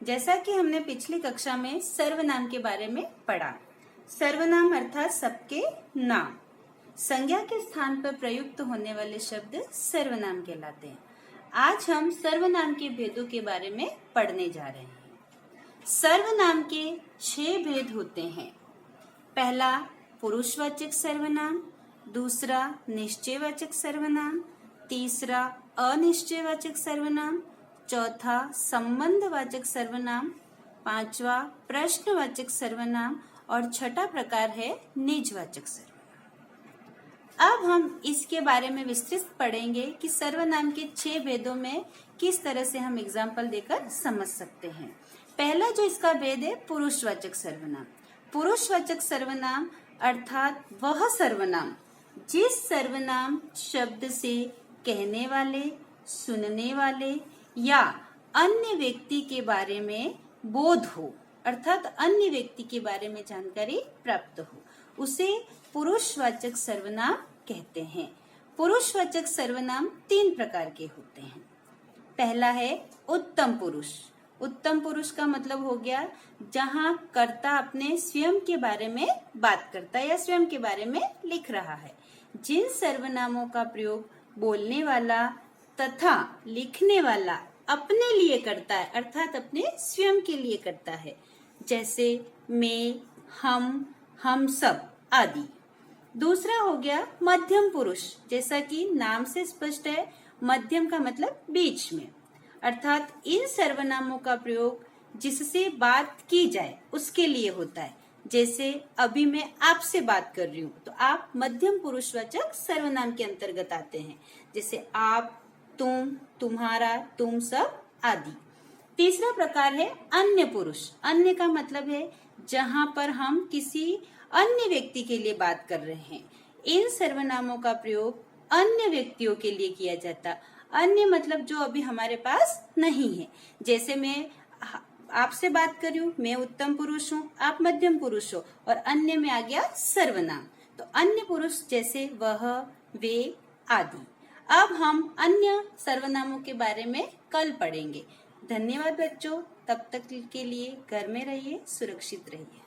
जैसा कि हमने पिछली कक्षा में सर्वनाम के बारे में पढ़ा। सर्वनाम अर्थात सबके नाम, संज्ञा के स्थान पर प्रयुक्त होने वाले शब्द सर्वनाम कहलाते हैं। आज हम सर्वनाम के भेदों के बारे में पढ़ने जा रहे हैं। सर्वनाम के 6 भेद होते हैं। पहला पुरुषवाचक सर्वनाम, दूसरा निश्चयवाचक सर्वनाम, तीसरा अनिश्चयवाचक सर्वनाम, चौथा संबंधवाचक सर्वनाम, पांचवा प्रश्नवाचक सर्वनाम और छठा प्रकार है निजवाचक सर्वनाम। अब हम इसके बारे में विस्तृत पढ़ेंगे कि सर्वनाम के 6 भेदों में किस तरह से हम एग्जाम्पल देकर समझ सकते हैं। पहला जो इसका भेद है पुरुषवाचक सर्वनाम। पुरुषवाचक सर्वनाम अर्थात वह सर्वनाम जिस सर्वनाम शब्द से कहने वाले, सुनने वाले या अन्य व्यक्ति के बारे में बोध हो, अर्थात अन्य व्यक्ति के बारे में जानकारी प्राप्त हो, उसे पुरुषवाचक सर्वनाम कहते हैं। पुरुषवाचक सर्वनाम 3 प्रकार के होते हैं। पहला है उत्तम पुरुष। उत्तम पुरुष का मतलब हो गया जहां कर्ता अपने स्वयं के बारे में बात करता है या स्वयं के बारे में लिख रहा है। जिन सर्वनामों का प्रयोग बोलने वाला तथा लिखने वाला अपने लिए करता है, अर्थात अपने स्वयं के लिए करता है, जैसे मैं, हम सब आदि। दूसरा हो गया मध्यम पुरुष। जैसा कि नाम से स्पष्ट है, मध्यम का मतलब बीच में, अर्थात इन सर्वनामों का प्रयोग जिससे बात की जाए उसके लिए होता है। जैसे अभी मैं आपसे बात कर रही हूँ तो आप मध्यम पुरुषवाचक सर्वनाम के अंतर्गत आते हैं, जैसे आप, तुम, तुम्हारा, तुम सब आदि। तीसरा प्रकार है अन्य पुरुष। अन्य का मतलब है जहां पर हम किसी अन्य व्यक्ति के लिए बात कर रहे हैं। इन सर्वनामों का प्रयोग अन्य व्यक्तियों के लिए किया जाता। अन्य मतलब जो अभी हमारे पास नहीं है। जैसे मैं आपसे बात कर रही हूँ, मैं उत्तम पुरुष हूँ, आप मध्यम पुरुष हो, और अन्य में आ गया सर्वनाम। तो अन्य पुरुष जैसे वह, वे आदि। अब हम अन्य सर्वनामों के बारे में कल पढ़ेंगे। धन्यवाद बच्चों। तब तक के लिए घर में रहिए, सुरक्षित रहिए।